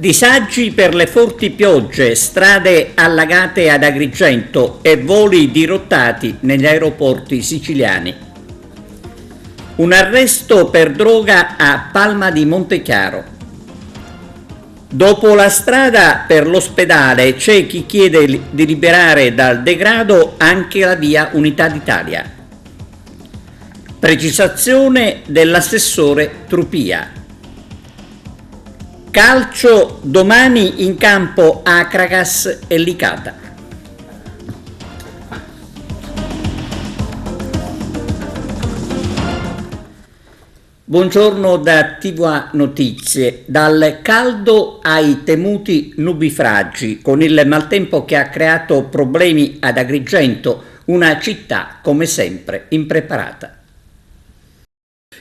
Disagi per le forti piogge, strade allagate ad Agrigento e voli dirottati negli aeroporti siciliani. Un arresto per droga a Palma di Montechiaro. Dopo la strada per l'ospedale c'è chi chiede di liberare dal degrado anche la via Unità d'Italia. Precisazione dell'assessore Trupia. Calcio domani in campo Acragas e Licata. Buongiorno da TVA Notizie. Dal caldo ai temuti nubifragi, con il maltempo che ha creato problemi ad Agrigento, una città come sempre impreparata.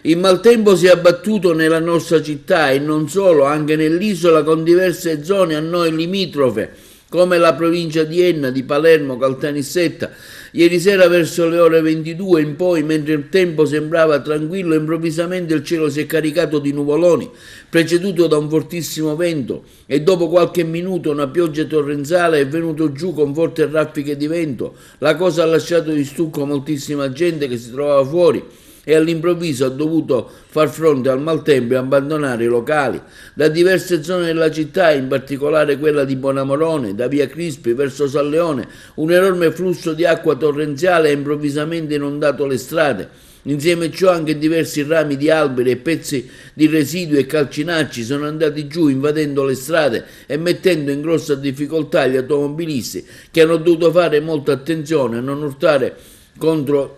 Il maltempo si è abbattuto nella nostra città e non solo, anche nell'isola, con diverse zone a noi limitrofe, come la provincia di Enna, di Palermo, Caltanissetta. Ieri sera verso le ore 22 in poi, mentre il tempo sembrava tranquillo, improvvisamente il cielo si è caricato di nuvoloni, preceduto da un fortissimo vento, e dopo qualche minuto una pioggia torrenziale è venuto giù con forti raffiche di vento. La cosa ha lasciato di stucco moltissima gente che si trovava fuori e all'improvviso ha dovuto far fronte al maltempo e abbandonare i locali. Da diverse zone della città, in particolare quella di Bonamorone, da via Crispi verso San Leone, un enorme flusso di acqua torrenziale ha improvvisamente inondato le strade. Insieme a ciò anche diversi rami di alberi e pezzi di residui e calcinacci sono andati giù, invadendo le strade e mettendo in grossa difficoltà gli automobilisti, che hanno dovuto fare molta attenzione a non urtare contro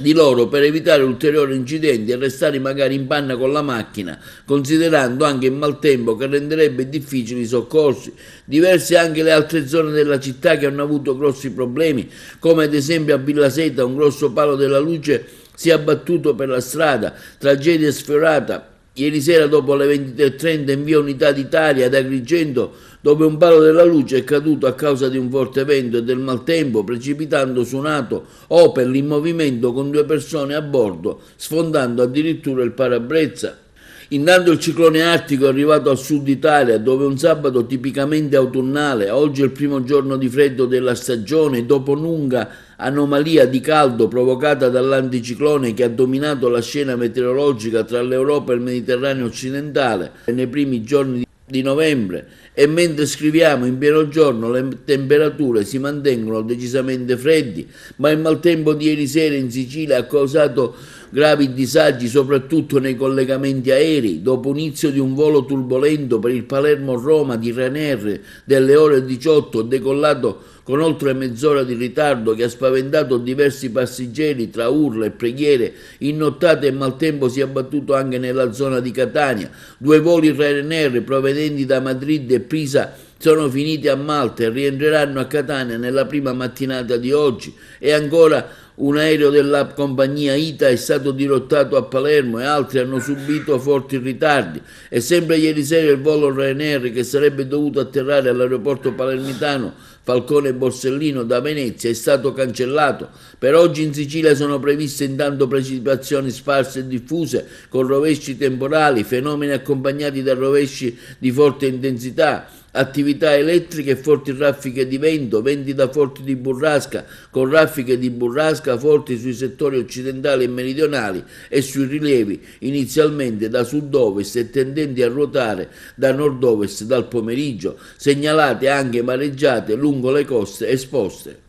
di loro per evitare ulteriori incidenti e restare magari in panna con la macchina, considerando anche il maltempo che renderebbe difficili i soccorsi. Diverse anche le altre zone della città che hanno avuto grossi problemi, come ad esempio a Villa Seta un grosso palo della luce si è abbattuto per la strada, tragedia sfiorata ieri sera dopo le 23:30 in via Unità d'Italia ad Agrigento, dove un palo della luce è caduto a causa di un forte vento e del maltempo, precipitando su un'auto Opel in movimento con 2 persone a bordo, sfondando addirittura il parabrezza. Intanto il ciclone artico è arrivato al sud Italia, dove un sabato tipicamente autunnale, oggi è il primo giorno di freddo della stagione, dopo un'lunga anomalia di caldo provocata dall'anticiclone che ha dominato la scena meteorologica tra l'Europa e il Mediterraneo occidentale nei primi giorni di novembre, e mentre scriviamo in pieno giorno le temperature si mantengono decisamente freddi, ma il maltempo di ieri sera in Sicilia ha causato gravi disagi soprattutto nei collegamenti aerei. Dopo l'inizio di un volo turbolento per il Palermo-Roma di Ryanair delle ore 18, decollato con oltre mezz'ora di ritardo, che ha spaventato diversi passeggeri tra urla e preghiere, in nottata e maltempo si è abbattuto anche nella zona di Catania. 2 voli Ryanair provenienti da Madrid e Pisa sono finiti a Malta e rientreranno a Catania nella prima mattinata di oggi, e ancora un aereo della compagnia ITA è stato dirottato a Palermo e altri hanno subito forti ritardi. E sempre ieri sera il volo Ryanair, che sarebbe dovuto atterrare all'aeroporto palermitano Falcone Borsellino da Venezia, è stato cancellato. Per oggi in Sicilia sono previste intanto precipitazioni sparse e diffuse con rovesci temporali, fenomeni accompagnati da rovesci di forte intensità, attività elettriche e forti raffiche di vento, venti da forti di burrasca, con raffiche di burrasca forti sui settori occidentali e meridionali e sui rilievi inizialmente da sud-ovest e tendenti a ruotare da nord-ovest dal pomeriggio, segnalate anche mareggiate lungo le coste esposte.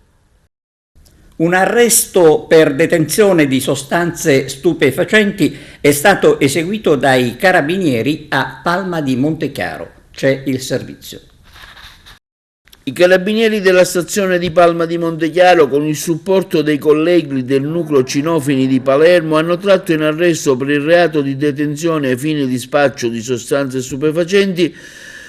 Un arresto per detenzione di sostanze stupefacenti è stato eseguito dai carabinieri a Palma di Montechiaro. C'è il servizio. I carabinieri della stazione di Palma di Montechiaro, con il supporto dei colleghi del nucleo cinofini di Palermo, hanno tratto in arresto per il reato di detenzione ai fini di spaccio di sostanze stupefacenti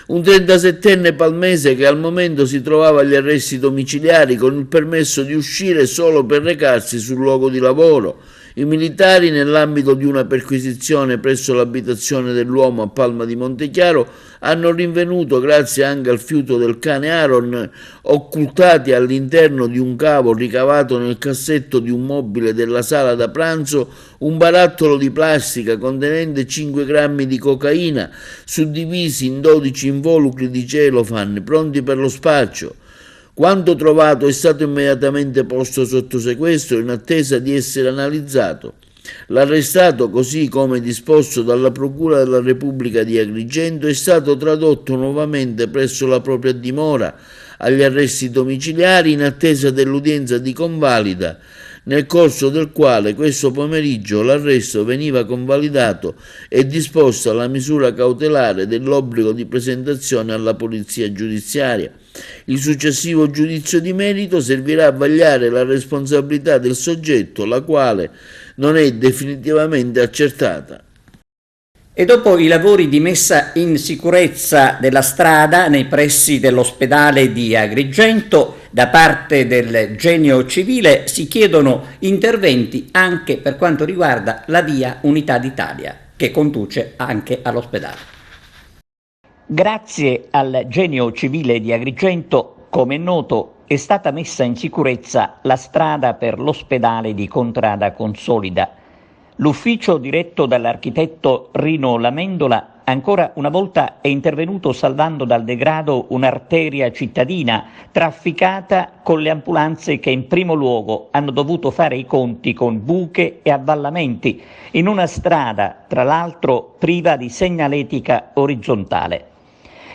un 37enne palmese che al momento si trovava agli arresti domiciliari con il permesso di uscire solo per recarsi sul luogo di lavoro. I militari, nell'ambito di una perquisizione presso l'abitazione dell'uomo a Palma di Montechiaro, hanno rinvenuto, grazie anche al fiuto del cane Aaron, occultati all'interno di un cavo ricavato nel cassetto di un mobile della sala da pranzo, un barattolo di plastica contenente 5 grammi di cocaina, suddivisi in 12 involucri di celofan pronti per lo spaccio. Quanto trovato è stato immediatamente posto sotto sequestro in attesa di essere analizzato. L'arrestato, così come disposto dalla Procura della Repubblica di Agrigento, è stato tradotto nuovamente presso la propria dimora agli arresti domiciliari in attesa dell'udienza di convalida, nel corso del quale questo pomeriggio l'arresto veniva convalidato e disposta la misura cautelare dell'obbligo di presentazione alla polizia giudiziaria. Il successivo giudizio di merito servirà a vagliare la responsabilità del soggetto, la quale non è definitivamente accertata. E dopo i lavori di messa in sicurezza della strada nei pressi dell'ospedale di Agrigento da parte del Genio Civile si chiedono interventi anche per quanto riguarda la via Unità d'Italia, che conduce anche all'ospedale. Grazie al Genio Civile di Agrigento, come è noto, è stata messa in sicurezza la strada per l'ospedale di Contrada Consolida. L'ufficio diretto dall'architetto Rino Lamendola ancora una volta è intervenuto salvando dal degrado un'arteria cittadina trafficata con le ambulanze che in primo luogo hanno dovuto fare i conti con buche e avvallamenti in una strada, tra l'altro priva di segnaletica orizzontale.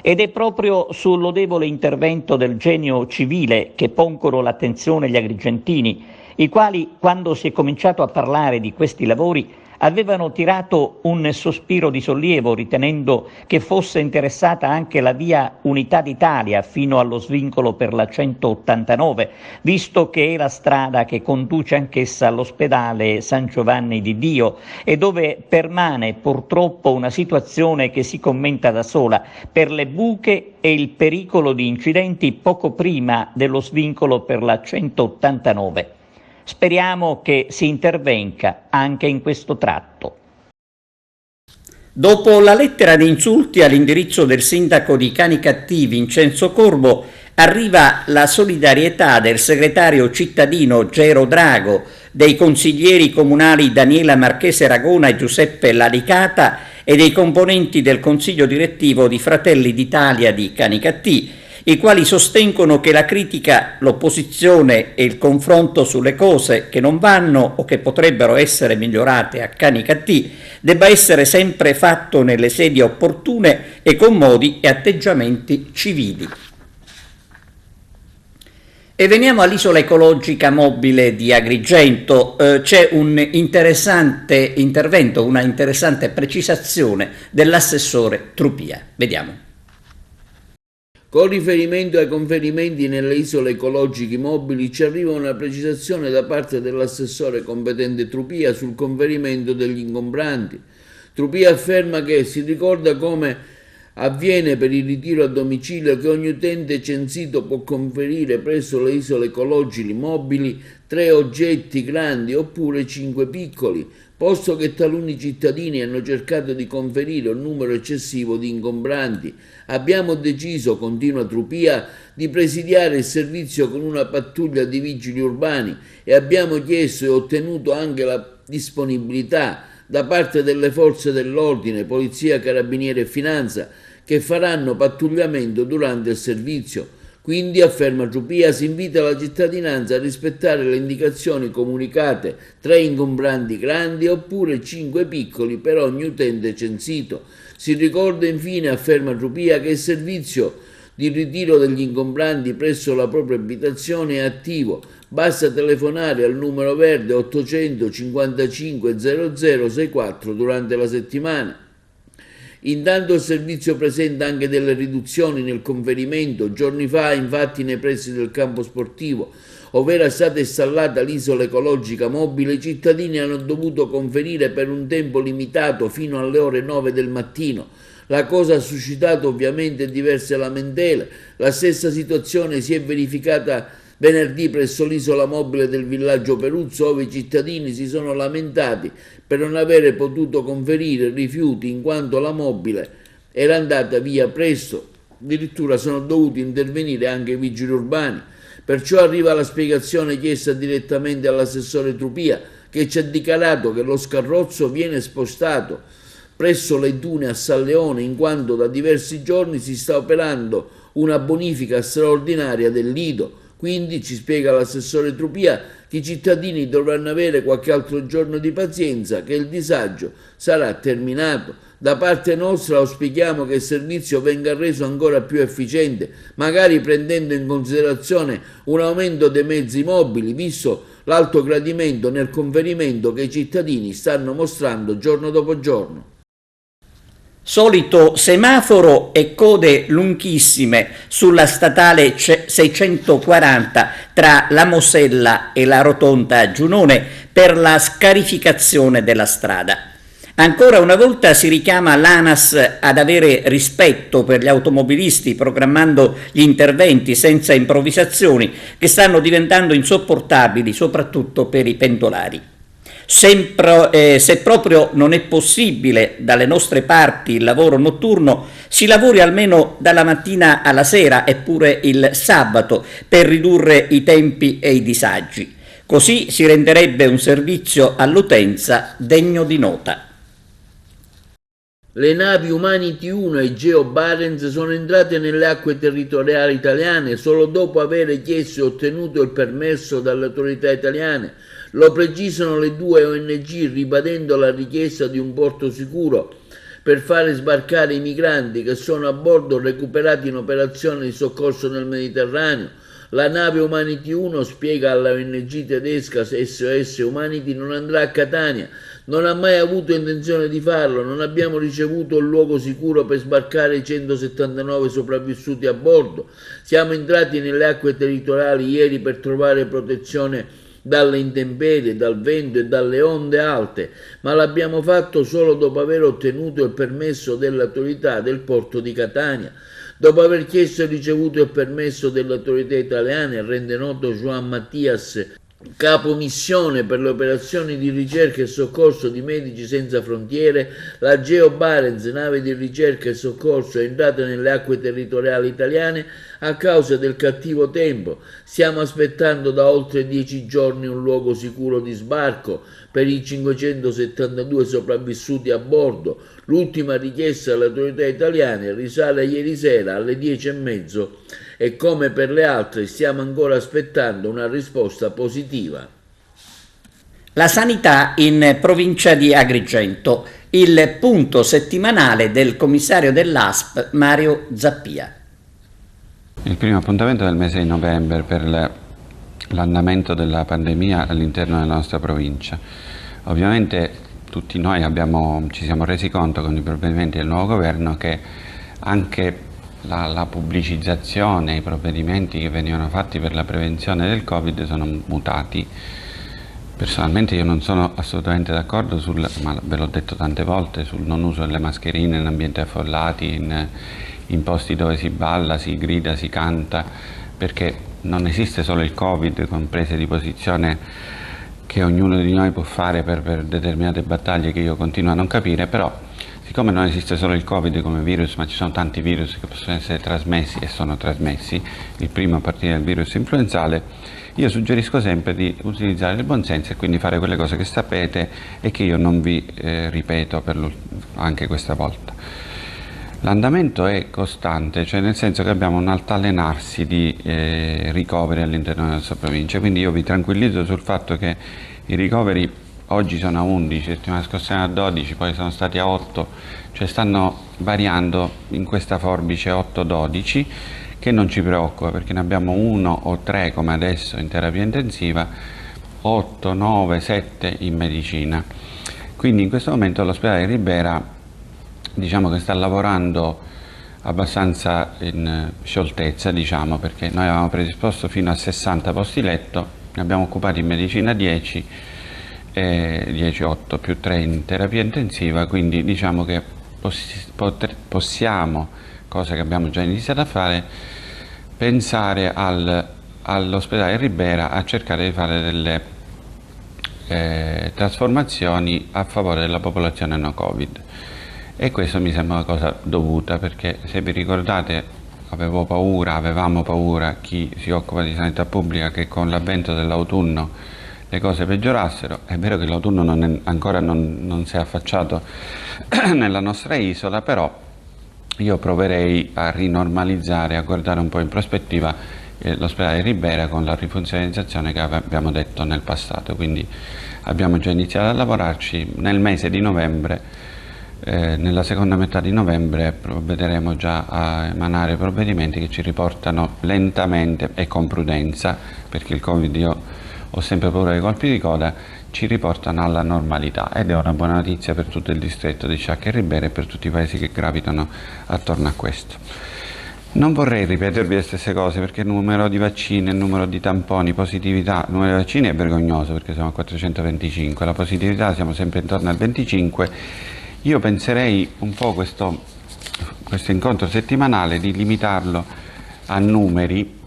Ed è proprio sul lodevole intervento del Genio Civile che pongono l'attenzione gli agrigentini, i quali, quando si è cominciato a parlare di questi lavori, avevano tirato un sospiro di sollievo, ritenendo che fosse interessata anche la via Unità d'Italia fino allo svincolo per la 189, visto che è la strada che conduce anch'essa all'ospedale San Giovanni di Dio e dove permane purtroppo una situazione che si commenta da sola per le buche e il pericolo di incidenti poco prima dello svincolo per la 189. Speriamo che si intervenga anche in questo tratto. Dopo la lettera di insulti all'indirizzo del sindaco di Canicattì Vincenzo Corbo, arriva la solidarietà del segretario cittadino Gero Drago, dei consiglieri comunali Daniela Marchese Ragona e Giuseppe Lalicata e dei componenti del consiglio direttivo di Fratelli d'Italia di Canicattì, i quali sostengono che la critica, l'opposizione e il confronto sulle cose che non vanno o che potrebbero essere migliorate a Canicattì debba essere sempre fatto nelle sedi opportune e con modi e atteggiamenti civili. E veniamo all'isola ecologica mobile di Agrigento. C'è un interessante intervento, una interessante precisazione dell'assessore Trupia. Vediamo. Con riferimento ai conferimenti nelle isole ecologiche mobili ci arriva una precisazione da parte dell'assessore competente Trupia sul conferimento degli ingombranti. Trupia afferma che si ricorda come avviene per il ritiro a domicilio che ogni utente censito può conferire presso le isole ecologiche mobili 3 oggetti grandi oppure 5 piccoli, posto che taluni cittadini hanno cercato di conferire un numero eccessivo di ingombranti. Abbiamo deciso, continua Trupia, di presidiare il servizio con una pattuglia di vigili urbani e abbiamo chiesto e ottenuto anche la disponibilità da parte delle forze dell'ordine, Polizia, Carabinieri e Finanza, che faranno pattugliamento durante il servizio. Quindi, afferma Trupia, si invita la cittadinanza a rispettare le indicazioni comunicate, 3 ingombranti grandi oppure 5 piccoli per ogni utente censito. Si ricorda infine, afferma Trupia, che il servizio di ritiro degli ingombranti presso la propria abitazione è attivo. Basta telefonare al numero verde 800 55 0064 durante la settimana. Intanto il servizio presenta anche delle riduzioni nel conferimento. Giorni fa, infatti, nei pressi del campo sportivo, ove era stata installata l'isola ecologica mobile, i cittadini hanno dovuto conferire per un tempo limitato fino alle ore 9 del mattino. La cosa ha suscitato ovviamente diverse lamentele. La stessa situazione si è verificata venerdì presso l'isola mobile del villaggio Peruzzo, ove i cittadini si sono lamentati per non avere potuto conferire rifiuti in quanto la mobile era andata via presto. Addirittura sono dovuti intervenire anche i vigili urbani. Perciò arriva la spiegazione chiesta direttamente all'assessore Trupia, che ci ha dichiarato che lo scarrozzo viene spostato presso le dune a San Leone in quanto da diversi giorni si sta operando una bonifica straordinaria del lido. Quindi, ci spiega l'assessore Trupia, che i cittadini dovranno avere qualche altro giorno di pazienza, che il disagio sarà terminato. Da parte nostra auspichiamo che il servizio venga reso ancora più efficiente, magari prendendo in considerazione un aumento dei mezzi mobili, visto l'alto gradimento nel conferimento che i cittadini stanno mostrando giorno dopo giorno. Solito semaforo e code lunghissime sulla statale 640 tra la Mosella e la Rotonda Giunone per la scarificazione della strada. Ancora una volta si richiama l'ANAS ad avere rispetto per gli automobilisti, programmando gli interventi senza improvvisazioni che stanno diventando insopportabili soprattutto per i pendolari. Se proprio non è possibile dalle nostre parti il lavoro notturno, si lavori almeno dalla mattina alla sera e pure il sabato per ridurre i tempi e i disagi. Così si renderebbe un servizio all'utenza degno di nota. Le navi Humanity 1 e Geo Barents sono entrate nelle acque territoriali italiane solo dopo aver chiesto e ottenuto il permesso dalle autorità italiane. Lo precisano le due ONG, ribadendo la richiesta di un porto sicuro per fare sbarcare i migranti che sono a bordo recuperati in operazione di soccorso nel Mediterraneo. La nave Humanity 1, spiega alla ONG tedesca SOS Humanity, non andrà a Catania, non ha mai avuto intenzione di farlo, non abbiamo ricevuto un luogo sicuro per sbarcare i 179 sopravvissuti a bordo. Siamo entrati nelle acque territoriali ieri per trovare protezione dalle intemperie, dal vento e dalle onde alte, ma l'abbiamo fatto solo dopo aver ottenuto il permesso delle autorità del porto di Catania. Dopo aver chiesto e ricevuto il permesso delle autorità italiane, rende noto Juan Mattias, capo missione per le operazioni di ricerca e soccorso di Medici Senza Frontiere, la Geo Barents, nave di ricerca e soccorso, è entrata nelle acque territoriali italiane a causa del cattivo tempo. Stiamo aspettando da oltre 10 giorni un luogo sicuro di sbarco per i 572 sopravvissuti a bordo. L'ultima richiesta alle autorità italiane risale a ieri sera alle 10:30 e come per le altre stiamo ancora aspettando una risposta positiva. La sanità in provincia di Agrigento, il punto settimanale del commissario dell'ASP Mario Zappia. Il primo appuntamento del mese di novembre per l'andamento della pandemia all'interno della nostra provincia. Ovviamente tutti noi ci siamo resi conto con i provvedimenti del nuovo governo che anche la pubblicizzazione, i provvedimenti che venivano fatti per la prevenzione del Covid sono mutati. Personalmente io non sono assolutamente d'accordo ma ve l'ho detto tante volte, sul non uso delle mascherine in ambienti affollati, in posti dove si balla, si grida, si canta, perché non esiste solo il Covid con prese di posizione che ognuno di noi può fare per determinate battaglie che io continuo a non capire, però siccome non esiste solo il Covid come virus, ma ci sono tanti virus che possono essere trasmessi e sono trasmessi, il primo a partire dal virus influenzale, io suggerisco sempre di utilizzare il buonsenso e quindi fare quelle cose che sapete e che io non vi ripeto anche questa volta. L'andamento è costante, cioè nel senso che abbiamo un altalenarsi di ricoveri all'interno della nostra provincia, quindi io vi tranquillizzo sul fatto che i ricoveri oggi sono a 11, settimana scorsa erano a 12, poi sono stati a 8, cioè stanno variando in questa forbice 8-12, che non ci preoccupa perché ne abbiamo 1 o 3 come adesso in terapia intensiva, 8, 9, 7 in medicina. Quindi in questo momento l'ospedale di Ribera diciamo che sta lavorando abbastanza in scioltezza, diciamo, perché noi avevamo predisposto fino a 60 posti letto, ne abbiamo occupati in medicina 10, 8 più 3 in terapia intensiva, quindi diciamo che possiamo, cosa che abbiamo già iniziato a fare, pensare all'ospedale Ribera a cercare di fare delle trasformazioni a favore della popolazione no Covid, e questo mi sembra una cosa dovuta, perché se vi ricordate avevamo paura, chi si occupa di sanità pubblica, che con l'avvento dell'autunno le cose peggiorassero. È vero che l'autunno ancora non si è affacciato nella nostra isola, però io proverei a rinormalizzare, a guardare un po' in prospettiva l'ospedale Ribera con la rifunzionalizzazione che abbiamo detto nel passato. Quindi abbiamo già iniziato a lavorarci. Nel mese di novembre, nella seconda metà di novembre, provvederemo già a emanare provvedimenti che ci riportano lentamente e con prudenza, perché il Covid, io ho sempre paura dei colpi di coda, ci riportano alla normalità, ed è una buona notizia per tutto il distretto di Sciacca e Ribera e per tutti i paesi che gravitano attorno a questo. Non vorrei ripetervi le stesse cose, perché il numero di vaccini, il numero di tamponi, positività, il numero di vaccini è vergognoso perché siamo a 425, la positività siamo sempre intorno al 25. Io penserei un po' questo incontro settimanale di limitarlo a numeri,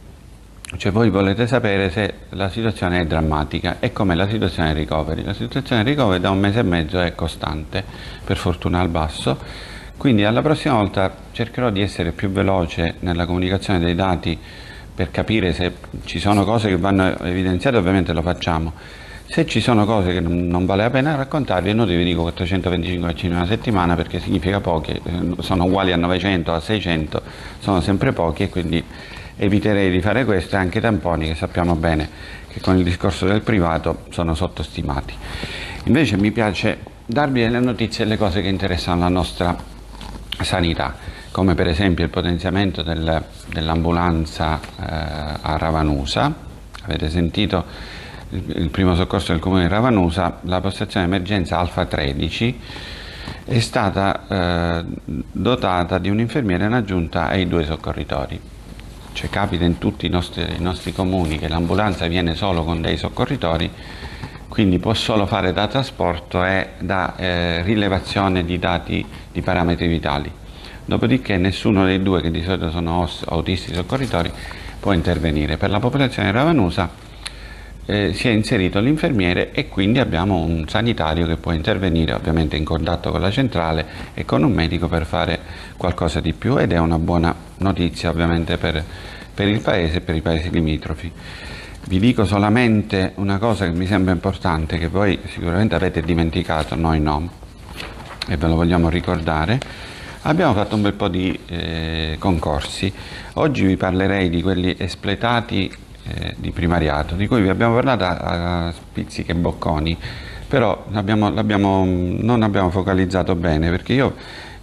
cioè voi volete sapere se la situazione è drammatica e com'è la situazione recovery. La situazione recovery da un mese e mezzo è costante, per fortuna al basso. Quindi alla prossima volta cercherò di essere più veloce nella comunicazione dei dati, per capire se ci sono cose che vanno evidenziate, ovviamente lo facciamo. Se ci sono cose che non vale la pena raccontarvi, è inutile vi dico 425 vaccini in una settimana, perché significa pochi, sono uguali a 900, a 600, sono sempre pochi, e quindi eviterei di fare questo, e anche i tamponi, che sappiamo bene che con il discorso del privato sono sottostimati. Invece mi piace darvi delle notizie e le cose che interessano la nostra sanità, come per esempio il potenziamento dell'ambulanza a Ravanusa. Avete sentito il primo soccorso del comune di Ravanusa, la postazione emergenza Alfa 13 è stata dotata di un infermiere in aggiunta ai 2 soccorritori. Cioè capita in tutti i nostri comuni che l'ambulanza viene solo con dei soccorritori, quindi può solo fare da trasporto e da rilevazione di dati di parametri vitali. Dopodiché nessuno dei 2, che di solito sono autisti soccorritori, può intervenire. Per la popolazione di Ravanusa si è inserito l'infermiere, e quindi abbiamo un sanitario che può intervenire, ovviamente in contatto con la centrale e con un medico, per fare qualcosa di più, ed è una buona notizia ovviamente per il paese e per i paesi limitrofi. Vi dico solamente una cosa che mi sembra importante, che voi sicuramente avete dimenticato, noi no, e ve lo vogliamo ricordare. Abbiamo fatto un bel po' di concorsi. Oggi vi parlerei di quelli espletati di primariato, di cui vi abbiamo parlato a spizzichi e bocconi, però non abbiamo focalizzato bene, perché io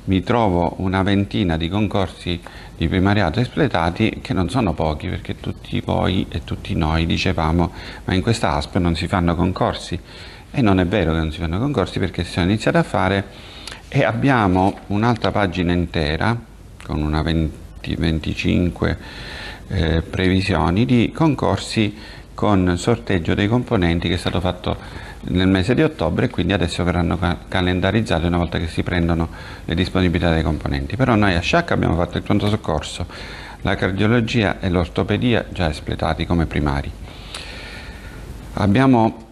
mi trovo una ventina di concorsi di primariato espletati, che non sono pochi, perché tutti voi e tutti noi dicevamo: ma in questa ASP non si fanno concorsi. E non è vero che non si fanno concorsi, perché si sono iniziati a fare, e abbiamo un'altra pagina intera con una 20-25 previsioni di concorsi con sorteggio dei componenti, che è stato fatto nel mese di ottobre, e quindi adesso verranno calendarizzati una volta che si prendono le disponibilità dei componenti. Però noi a Sciacca abbiamo fatto il pronto soccorso, la cardiologia e l'ortopedia già espletati come primari. Abbiamo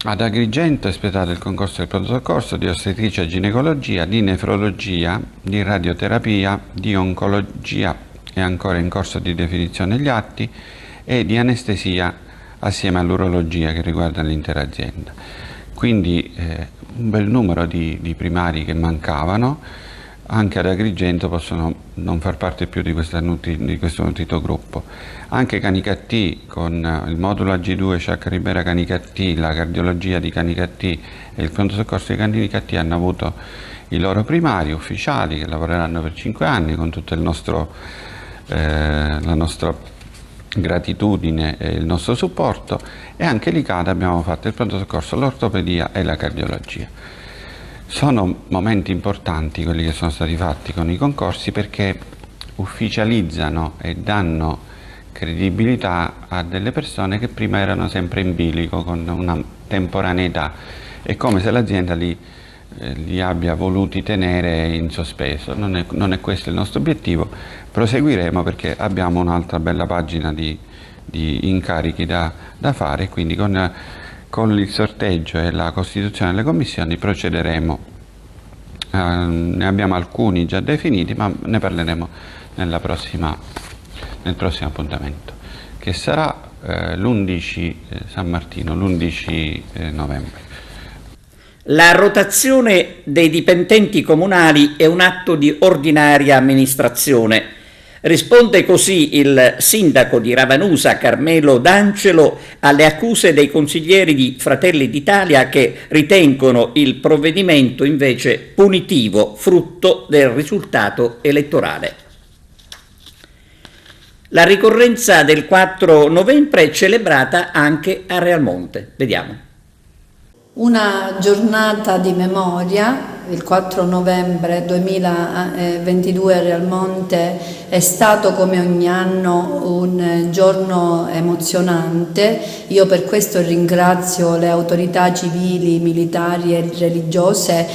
ad Agrigento espletato il concorso del pronto soccorso di ostetricia e ginecologia, di nefrologia, di radioterapia, di oncologia, è ancora in corso di definizione gli atti, e di anestesia assieme all'urologia, che riguarda l'intera azienda. Quindi un bel numero di primari che mancavano. Anche ad Agrigento possono non far parte più di questo nutrito gruppo. Anche Canicattì, con il modulo AG2 Sciacca Ribera Canicattì, la cardiologia di Canicattì e il pronto soccorso di Canicattì, hanno avuto i loro primari ufficiali, che lavoreranno per 5 anni con tutto la nostra gratitudine e il nostro supporto. E anche l'ICADA abbiamo fatto il pronto soccorso, l'ortopedia e la cardiologia. Sono momenti importanti quelli che sono stati fatti con i concorsi, perché ufficializzano e danno credibilità a delle persone che prima erano sempre in bilico, con una temporaneità. È come se l'azienda li abbia voluti tenere in sospeso. Non è questo il nostro obiettivo. Proseguiremo, perché abbiamo un'altra bella pagina di di incarichi da fare, quindi con il sorteggio e la costituzione delle commissioni procederemo. Ne abbiamo alcuni già definiti, ma ne parleremo nel prossimo appuntamento, che sarà l'11 San Martino, l'11 novembre. La rotazione dei dipendenti comunali è un atto di ordinaria amministrazione. Risponde così il sindaco di Ravanusa, Carmelo D'Ancelo, alle accuse dei consiglieri di Fratelli d'Italia che ritengono il provvedimento invece punitivo, frutto del risultato elettorale. La ricorrenza del 4 novembre è celebrata anche a Realmonte. Vediamo. Una giornata di memoria, il 4 novembre 2022 a Realmonte è stato come ogni anno un giorno emozionante. Io per questo ringrazio le autorità civili, militari e religiose,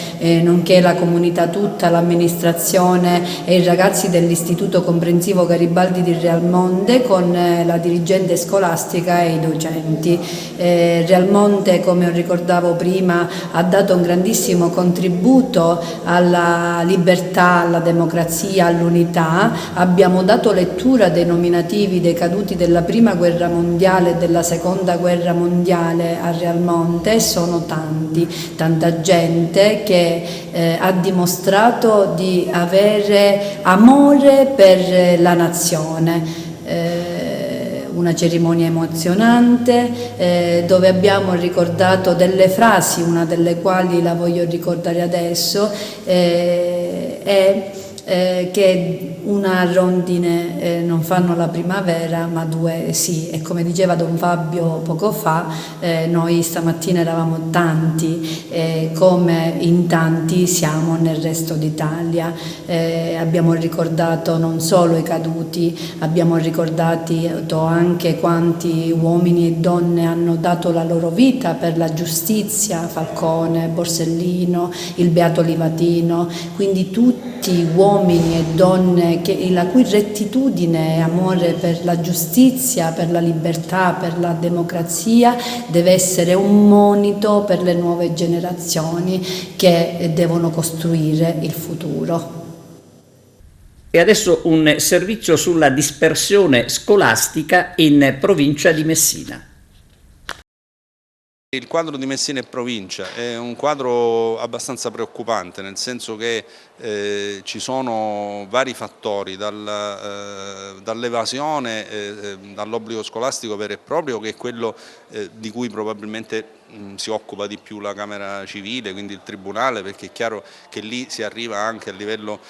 nonché la comunità tutta, l'amministrazione e i ragazzi dell'Istituto Comprensivo Garibaldi di Realmonte con la dirigente scolastica e i docenti. Realmonte, come ho ricordato prima, ha dato un grandissimo contributo alla libertà, alla democrazia, all'unità. Abbiamo dato lettura dei nominativi dei caduti della Prima Guerra Mondiale e della Seconda Guerra Mondiale a Realmonte. Sono tanta gente che ha dimostrato di avere amore per la nazione. Una cerimonia emozionante dove abbiamo ricordato delle frasi, una delle quali la voglio ricordare adesso, che una rondine non fanno la primavera, ma due sì, e come diceva Don Fabio poco fa, noi stamattina eravamo tanti, come in tanti siamo nel resto d'Italia. Abbiamo ricordato non solo i caduti, abbiamo ricordato anche quanti uomini e donne hanno dato la loro vita per la giustizia, Falcone, Borsellino, il Beato Livatino, quindi tutti uomini e donne la cui rettitudine e amore per la giustizia, per la libertà, per la democrazia deve essere un monito per le nuove generazioni che devono costruire il futuro. E adesso un servizio sulla dispersione scolastica in provincia di Messina. Il quadro di Messina e provincia è un quadro abbastanza preoccupante, nel senso che ci sono vari fattori, dall'evasione, dall'obbligo scolastico vero e proprio, che è quello di cui probabilmente si occupa di più la Camera Civile, quindi il Tribunale, perché è chiaro che lì si arriva anche a livello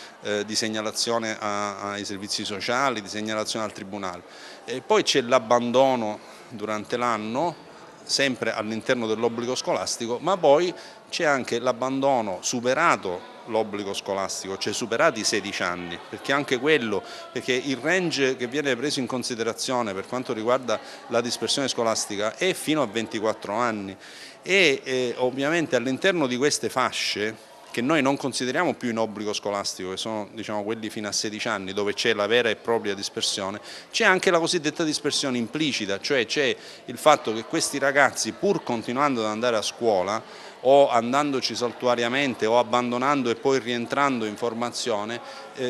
di segnalazione ai servizi sociali, di segnalazione al Tribunale. E poi c'è l'abbandono durante l'anno, sempre all'interno dell'obbligo scolastico, ma poi c'è anche l'abbandono superato l'obbligo scolastico, cioè superati i 16 anni, perché anche quello, perché il range che viene preso in considerazione per quanto riguarda la dispersione scolastica è fino a 24 anni e ovviamente all'interno di queste fasce, che noi non consideriamo più in obbligo scolastico, che sono quelli fino a 16 anni, dove c'è la vera e propria dispersione, c'è anche la cosiddetta dispersione implicita, cioè c'è il fatto che questi ragazzi, pur continuando ad andare a scuola, o andandoci saltuariamente o abbandonando e poi rientrando in formazione,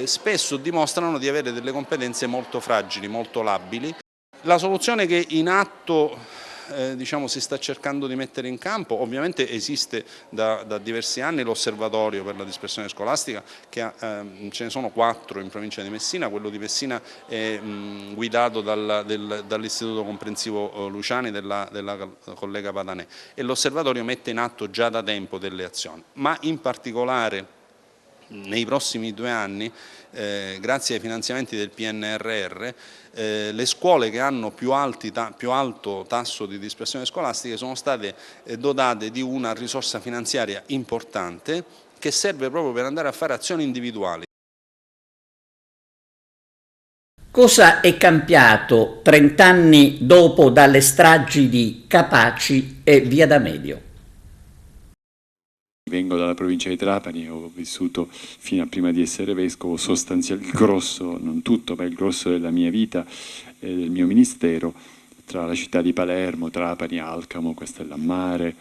spesso dimostrano di avere delle competenze molto fragili, molto labili. La soluzione che in atto si sta cercando di mettere in campo, ovviamente esiste da diversi anni l'osservatorio per la dispersione scolastica, che ce ne sono 4 in provincia di Messina. Quello di Messina è guidato dall'Istituto Comprensivo Luciani della collega Padanè, e l'osservatorio mette in atto già da tempo delle azioni, ma in particolare nei prossimi 2 anni, grazie ai finanziamenti del PNRR, le scuole che hanno più alto tasso di dispersione scolastica sono state dotate di una risorsa finanziaria importante che serve proprio per andare a fare azioni individuali. Cosa è cambiato 30 anni dopo dalle stragi di Capaci e Via D'Amelio? Vengo dalla provincia di Trapani, ho vissuto fino a prima di essere vescovo sostanzialmente il grosso, non tutto, ma il grosso della mia vita e del mio ministero tra la città di Palermo, Trapani, Alcamo, Castellammare,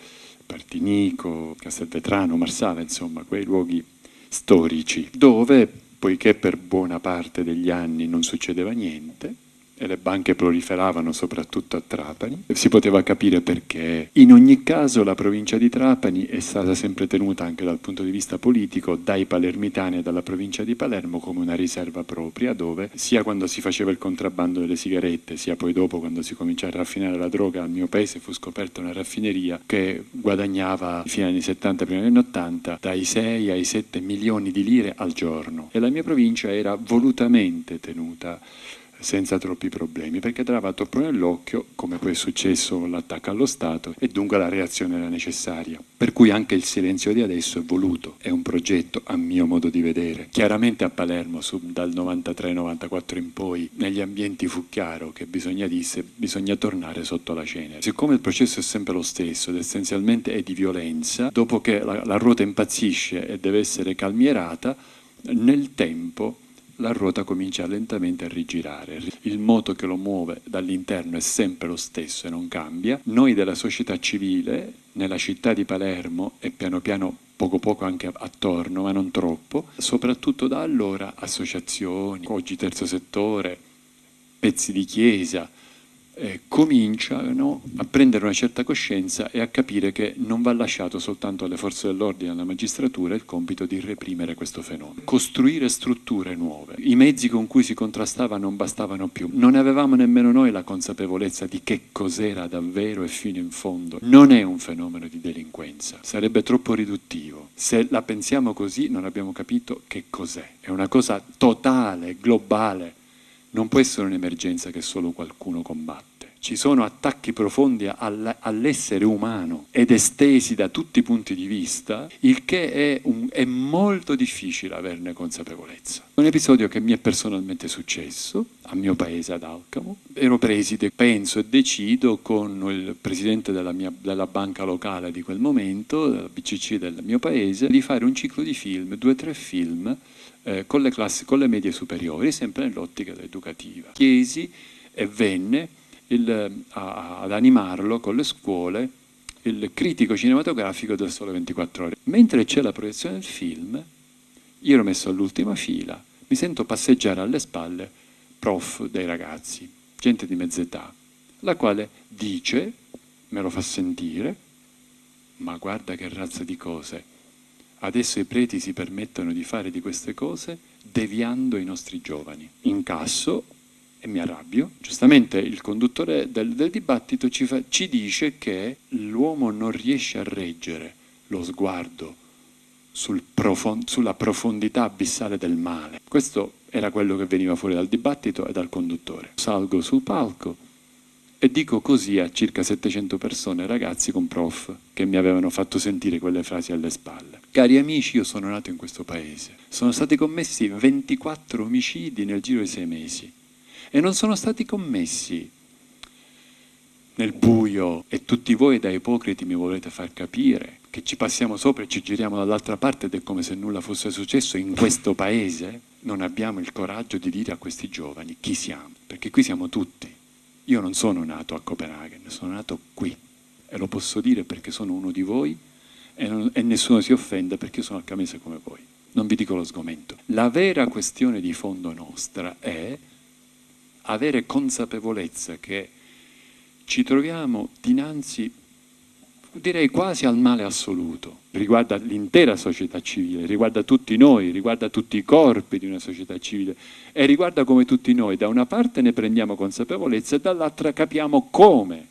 Partinico, Castelvetrano, Marsala, insomma, quei luoghi storici, dove, poiché per buona parte degli anni non succedeva niente, e le banche proliferavano soprattutto a Trapani, si poteva capire perché. In ogni caso la provincia di Trapani è stata sempre tenuta anche dal punto di vista politico dai palermitani e dalla provincia di Palermo come una riserva propria, dove sia quando si faceva il contrabbando delle sigarette, sia poi dopo quando si cominciò a raffinare la droga, al mio paese fu scoperta una raffineria che guadagnava fino agli anni 70, prima degli anni 80, dai 6 ai 7 milioni di lire al giorno, e la mia provincia era volutamente tenuta senza troppi problemi, perché dava troppo nell'occhio, come poi è successo con l'attacco allo Stato, e dunque la reazione era necessaria. Per cui anche il silenzio di adesso è voluto, è un progetto a mio modo di vedere. Chiaramente a Palermo, dal 93-94 in poi, negli ambienti fu chiaro che bisogna tornare sotto la cenere. Siccome il processo è sempre lo stesso ed essenzialmente è di violenza, dopo che la ruota impazzisce e deve essere calmierata, nel tempo la ruota comincia lentamente a rigirare. Il moto che lo muove dall'interno è sempre lo stesso e non cambia. Noi della società civile, nella città di Palermo e piano piano poco poco anche attorno, ma non troppo, soprattutto da allora associazioni, oggi terzo settore, pezzi di chiesa, cominciano a prendere una certa coscienza e a capire che non va lasciato soltanto alle forze dell'ordine e alla magistratura il compito di reprimere questo fenomeno. Costruire strutture nuove. I mezzi con cui si contrastava non bastavano più. Non avevamo nemmeno noi la consapevolezza di che cos'era davvero e fino in fondo. Non è un fenomeno di delinquenza, sarebbe troppo riduttivo. Se la pensiamo così non abbiamo capito che cos'è. È una cosa totale, globale. Non può essere un'emergenza che solo qualcuno combatte. Ci sono attacchi profondi all'essere umano ed estesi da tutti i punti di vista, il che è molto difficile averne consapevolezza. Un episodio che mi è personalmente successo, a mio paese, ad Alcamo. Ero preside, penso e decido con il presidente della banca locale di quel momento, della BCC del mio paese, di fare un ciclo di film, 2 o 3 film, con le medie superiori, sempre nell'ottica educativa. Chiesi e venne ad animarlo con le scuole il critico cinematografico del Sole 24 Ore. Mentre c'è la proiezione del film, io ero messo all'ultima fila, mi sento passeggiare alle spalle prof dei ragazzi, gente di mezza età, la quale dice, me lo fa sentire, ma guarda che razza di cose. Adesso i preti si permettono di fare di queste cose deviando i nostri giovani. Incasso e mi arrabbio. Giustamente il conduttore del dibattito ci dice che l'uomo non riesce a reggere lo sguardo sulla profondità abissale del male. Questo era quello che veniva fuori dal dibattito e dal conduttore. Salgo sul palco e dico così a circa 700 persone, ragazzi con prof, che mi avevano fatto sentire quelle frasi alle spalle. Cari amici, io sono nato in questo paese. Sono stati commessi 24 omicidi nel giro di 6 mesi. E non sono stati commessi nel buio, e tutti voi da ipocriti mi volete far capire che ci passiamo sopra e ci giriamo dall'altra parte ed è come se nulla fosse successo in questo paese. Non abbiamo il coraggio di dire a questi giovani chi siamo, perché qui siamo tutti. Io non sono nato a Copenaghen, sono nato qui e lo posso dire perché sono uno di voi e nessuno si offende perché io sono alcamese come voi. Non vi dico lo sgomento. La vera questione di fondo nostra è avere consapevolezza che ci troviamo dinanzi, direi quasi al male assoluto. Riguarda l'intera società civile, riguarda tutti noi, riguarda tutti i corpi di una società civile e riguarda come tutti noi da una parte ne prendiamo consapevolezza e dall'altra capiamo come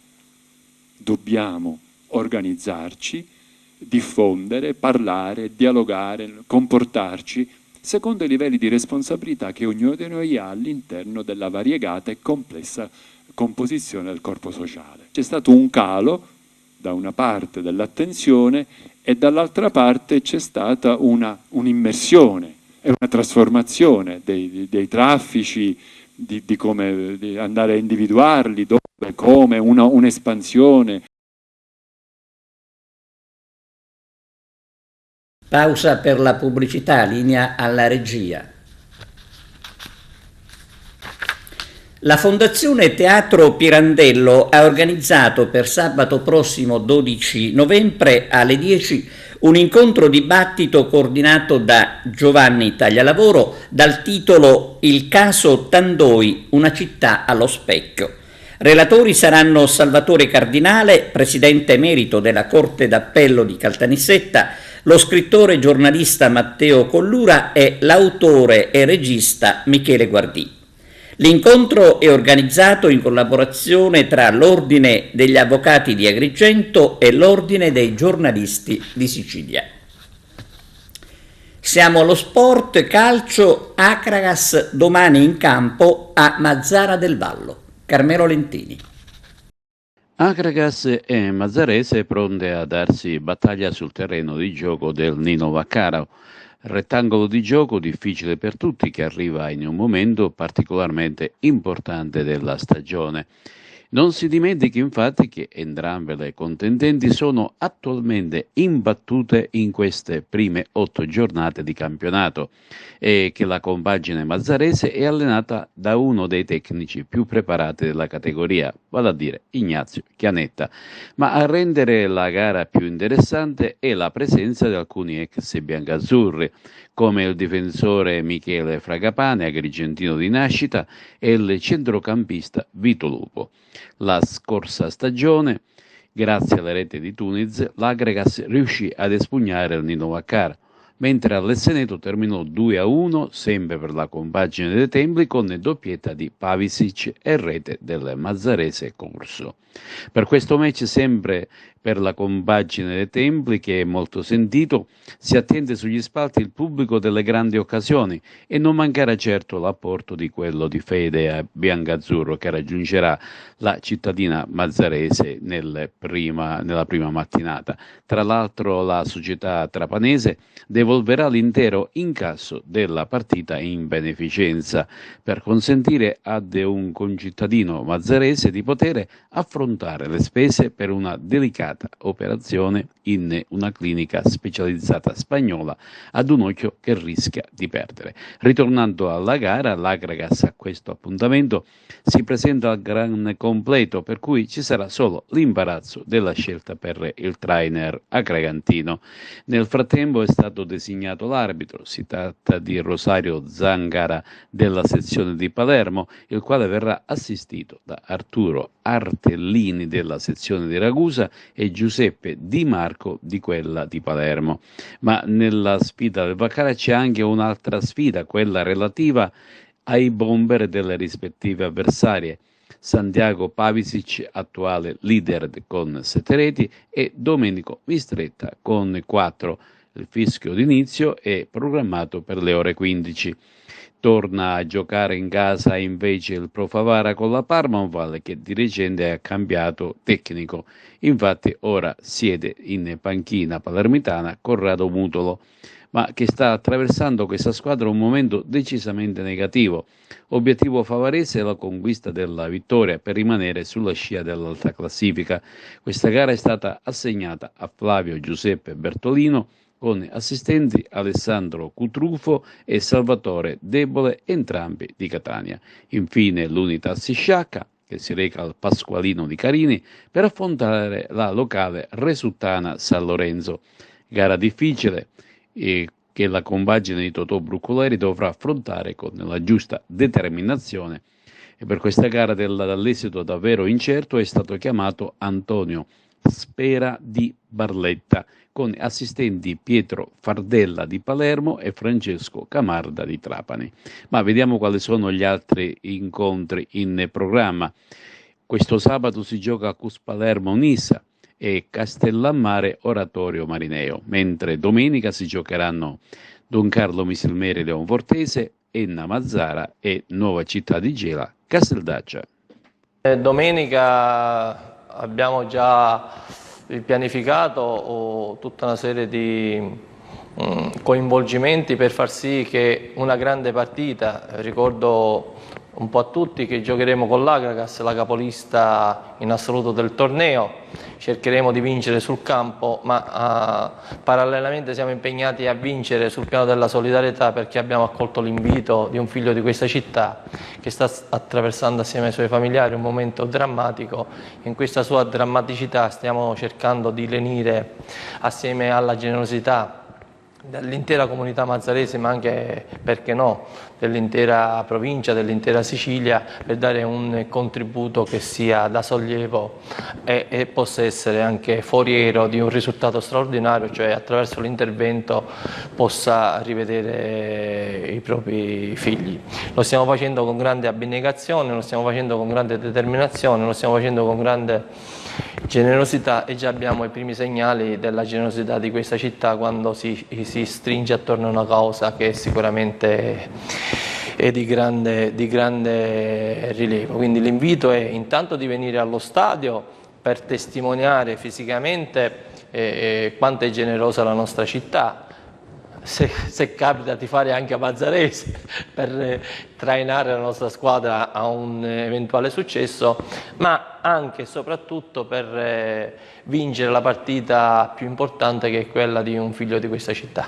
dobbiamo organizzarci, diffondere, parlare, dialogare, comportarci secondo i livelli di responsabilità che ognuno di noi ha all'interno della variegata e complessa composizione del corpo sociale. C'è stato un calo da una parte dell'attenzione e dall'altra parte c'è stata un'immersione e una trasformazione dei traffici, di come di andare a individuarli, dove, come, un'espansione. Pausa per la pubblicità, linea alla regia. La Fondazione Teatro Pirandello ha organizzato per sabato prossimo 12 novembre alle 10 un incontro dibattito coordinato da Giovanni Taglialavoro dal titolo Il caso Tandoi, una città allo specchio. Relatori saranno Salvatore Cardinale, presidente emerito della Corte d'Appello di Caltanissetta, lo scrittore e giornalista Matteo Collura e l'autore e regista Michele Guardì. L'incontro è organizzato in collaborazione tra l'Ordine degli Avvocati di Agrigento e l'Ordine dei Giornalisti di Sicilia. Siamo allo sport, calcio, Akragas domani in campo a Mazzara del Vallo. Carmelo Lentini. Akragas e Mazzarese pronte a darsi battaglia sul terreno di gioco del Nino Vaccaro. Rettangolo di gioco difficile per tutti che arriva in un momento particolarmente importante della stagione. Non si dimentichi infatti che entrambe le contendenti sono attualmente imbattute in queste prime 8 giornate di campionato e che la compagine mazzarese è allenata da uno dei tecnici più preparati della categoria, vale a dire Ignazio Chianetta. Ma a rendere la gara più interessante è la presenza di alcuni ex biancazzurri, come il difensore Michele Fragapane, agrigentino di nascita, e il centrocampista Vito Lupo. La scorsa stagione, grazie alle reti di Tuniz, l'Akragas riuscì ad espugnare il Nino Vaccaro, mentre all'Esseneto terminò 2-1 sempre per la compagine dei Templi con doppietta di Pavisic e rete del mazzarese Corso. Per questo match, sempre per la compagine dei Templi, che è molto sentito, si attende sugli spalti il pubblico delle grandi occasioni e non mancherà certo l'apporto di quello di Fede Biancazzurro, che raggiungerà la cittadina mazzarese nella prima mattinata. Tra l'altro la società trapanese devolverà l'intero incasso della partita in beneficenza per consentire ad un concittadino mazzarese di poter affrontare le spese per una delicata operazione in una clinica specializzata spagnola ad un occhio che rischia di perdere. Ritornando alla gara, l'Akragas a questo appuntamento si presenta al gran completo, per cui ci sarà solo l'imbarazzo della scelta per il trainer akragantino. Nel frattempo è stato designato l'arbitro, si tratta di Rosario Zangara della sezione di Palermo, il quale verrà assistito da Arturo Artellini della sezione di Ragusa e Giuseppe Di Marco di quella di Palermo. Ma nella sfida del Vaccaro c'è anche un'altra sfida, quella relativa ai bomber delle rispettive avversarie. Santiago Pavisic, attuale leader con 7 reti, e Domenico Mistretta con 4. Il fischio d'inizio è programmato per le ore 15. Torna a giocare in casa invece il Pro Favara con la Parma, un Valle che di recente ha cambiato tecnico. Infatti ora siede in panchina palermitana Corrado Mutolo, ma che sta attraversando questa squadra un momento decisamente negativo. Obiettivo favarese è la conquista della vittoria per rimanere sulla scia dell'alta classifica. Questa gara è stata assegnata a Flavio Giuseppe Bertolino, con assistenti Alessandro Cutrufo e Salvatore Debole, entrambi di Catania. Infine l'Unitas Sciacca, che si reca al Pasqualino di Carini per affrontare la locale Resuttana San Lorenzo. Gara difficile e che la compagine di Totò Bruccoleri dovrà affrontare con la giusta determinazione. E per questa gara dall'esito davvero incerto è stato chiamato Antonio Spera di Barletta, con assistenti Pietro Fardella di Palermo e Francesco Camarda di Trapani. Ma vediamo quali sono gli altri incontri in programma. Questo sabato si gioca a Cus Palermo Nissa e Castellammare Oratorio Marineo, mentre domenica si giocheranno Don Carlo Misilmeri Leonfortese, Enna Mazzara e Nuova Città di Gela Casteldaccia. Domenica abbiamo già pianificato tutta una serie di coinvolgimenti per far sì che una grande partita, ricordo un po' a tutti che giocheremo con l'Agragas, la capolista in assoluto del torneo. Cercheremo di vincere sul campo, ma parallelamente siamo impegnati a vincere sul piano della solidarietà, perché abbiamo accolto l'invito di un figlio di questa città che sta attraversando assieme ai suoi familiari un momento drammatico. In questa sua drammaticità stiamo cercando di lenire assieme alla generosità dell'intera comunità mazzarese, ma anche, perché no, dell'intera provincia, dell'intera Sicilia, per dare un contributo che sia da sollievo e possa essere anche foriero di un risultato straordinario, cioè attraverso l'intervento possa rivedere i propri figli. Lo stiamo facendo con grande abnegazione, lo stiamo facendo con grande determinazione, lo stiamo facendo con grande generosità, e già abbiamo i primi segnali della generosità di questa città quando si stringe attorno a una causa che sicuramente è di grande rilievo. Quindi l'invito è intanto di venire allo stadio per testimoniare fisicamente quanto è generosa la nostra città, se capita di fare anche a Mazzarese per trainare la nostra squadra a un eventuale successo, ma anche e soprattutto per vincere la partita più importante, che è quella di un figlio di questa città.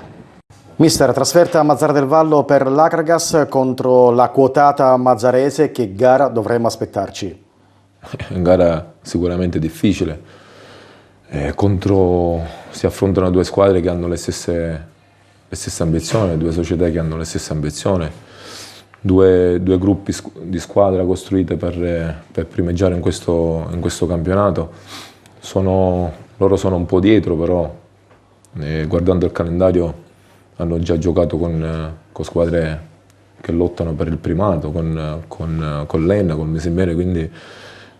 Mister, trasferta a Mazara del Vallo per l'Agragas contro la quotata mazzarese, che gara dovremmo aspettarci? È una gara sicuramente difficile, si affrontano due squadre che hanno le stesse ambizioni, due società che hanno le stesse ambizioni, due gruppi di squadra costruite per primeggiare in questo campionato. Loro sono un po' dietro, però guardando il calendario hanno già giocato con squadre che lottano per il primato, con l'Enna, con Mesimbere, quindi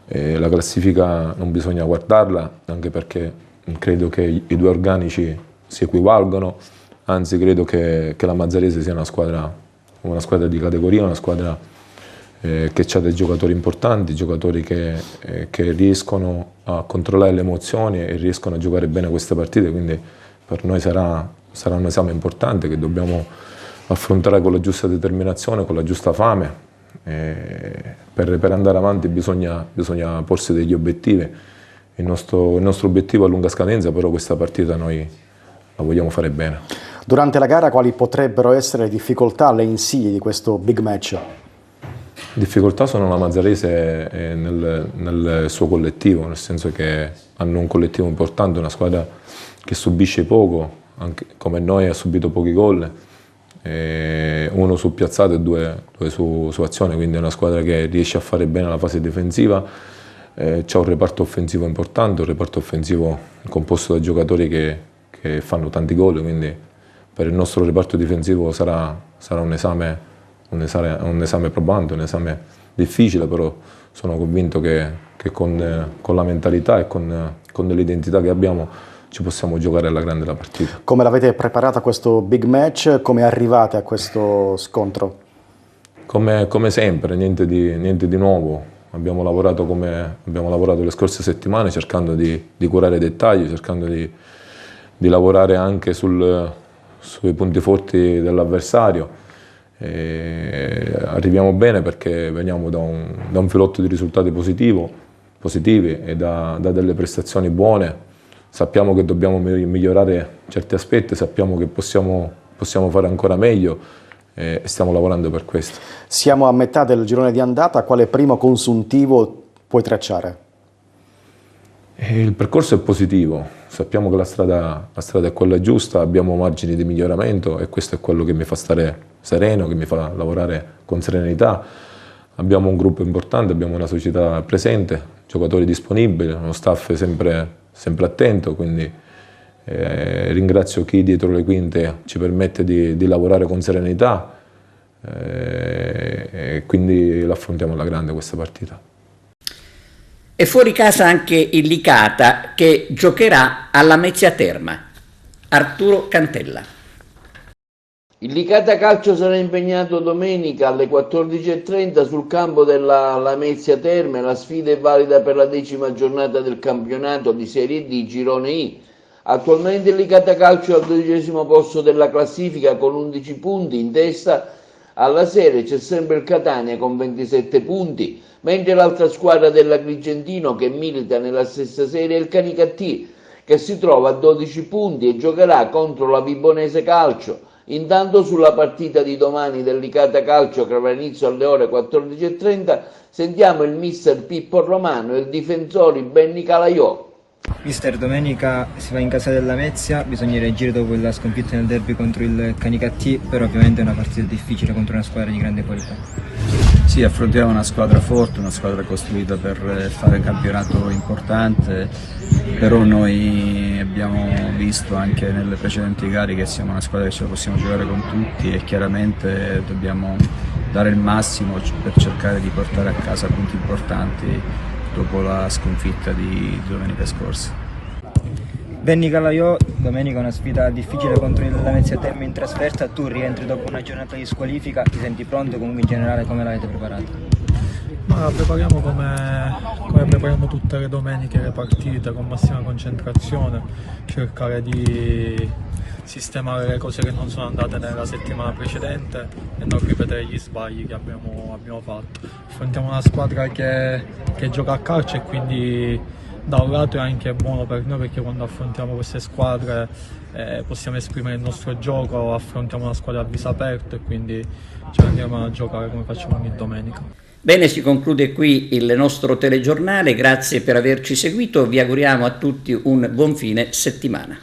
la classifica non bisogna guardarla, anche perché credo che i due organici si equivalgono. Anzi, credo che la Mazzarese sia una squadra di categoria, una squadra che ha dei giocatori importanti, giocatori che riescono a controllare le emozioni e riescono a giocare bene queste partite, quindi per noi sarà un esame importante che dobbiamo affrontare con la giusta determinazione, con la giusta fame. Per andare avanti bisogna porsi degli obiettivi. Il nostro obiettivo è a lunga scadenza, però questa partita noi la vogliamo fare bene. Durante la gara quali potrebbero essere le difficoltà, le insidie di questo big match? Difficoltà sono la Mazzarese nel suo collettivo, nel senso che hanno un collettivo importante, una squadra che subisce poco, anche come noi ha subito pochi gol, uno su piazzato e due su azione, quindi è una squadra che riesce a fare bene la fase difensiva, c'ha un reparto offensivo importante, un reparto offensivo composto da giocatori che fanno tanti gol, quindi per il nostro reparto difensivo sarà un esame probante, un esame difficile, però sono convinto che con la mentalità e con l'identità che abbiamo ci possiamo giocare alla grande la partita. Come l'avete preparata questo big match? Come arrivate a questo scontro? Come sempre, niente di nuovo. Abbiamo lavorato le scorse settimane cercando di curare i dettagli, cercando di lavorare anche sui punti forti dell'avversario. Arriviamo bene perché veniamo da un filotto di risultati positivi e da delle prestazioni buone. Sappiamo che dobbiamo migliorare certi aspetti, sappiamo che possiamo fare ancora meglio e stiamo lavorando per questo. Siamo a metà del girone di andata, quale primo consuntivo puoi tracciare? Il percorso è positivo, sappiamo che la strada è quella giusta, abbiamo margini di miglioramento e questo è quello che mi fa stare sereno, che mi fa lavorare con serenità. Abbiamo un gruppo importante, abbiamo una società presente, giocatori disponibili, uno staff sempre attento, quindi ringrazio chi dietro le quinte ci permette di lavorare con serenità e quindi l'affrontiamo alla grande questa partita. E fuori casa anche il Licata che giocherà alla Lamezia Terme. Arturo Cantella. Il Licata Calcio sarà impegnato domenica alle 14:30 sul campo della Lamezia Terme. La sfida è valida per la 10ª giornata del campionato di Serie D Girone I. Attualmente il Licata Calcio è al 12° posto della classifica con 11 punti in testa Alla serie c'è sempre il Catania con 27 punti, mentre l'altra squadra dell'Agrigentino che milita nella stessa serie è il Canicattì, che si trova a 12 punti e giocherà contro la Vibonese Calcio. Intanto sulla partita di domani del Licata Calcio che avrà inizio alle ore 14:30 sentiamo il mister Pippo Romano e il difensore Benny Calaiò. Mister, domenica si va in casa della Lamezia, bisogna reagire dopo la sconfitta nel derby contro il Canicattì, però ovviamente è una partita difficile contro una squadra di grande qualità. Sì, affrontiamo una squadra forte, una squadra costruita per fare un campionato importante, però noi abbiamo visto anche nelle precedenti gare che siamo una squadra che ce la possiamo giocare con tutti e chiaramente dobbiamo dare il massimo per cercare di portare a casa punti importanti dopo la sconfitta di domenica scorsa. Benny Calaiò, domenica è una sfida difficile contro il Lamezia Terme in trasferta, tu rientri dopo una giornata di squalifica, ti senti pronto? Comunque in generale come l'avete preparato? Ma la prepariamo come prepariamo tutte le domeniche le partite, con massima concentrazione, cercare di sistemare le cose che non sono andate nella settimana precedente e non ripetere gli sbagli che abbiamo fatto. Affrontiamo una squadra che gioca a calcio e quindi da un lato è anche buono per noi perché quando affrontiamo queste squadre possiamo esprimere il nostro gioco, affrontiamo una squadra a viso aperto e quindi ci andiamo a giocare come facciamo ogni domenica. Bene, si conclude qui il nostro telegiornale, grazie per averci seguito, vi auguriamo a tutti un buon fine settimana.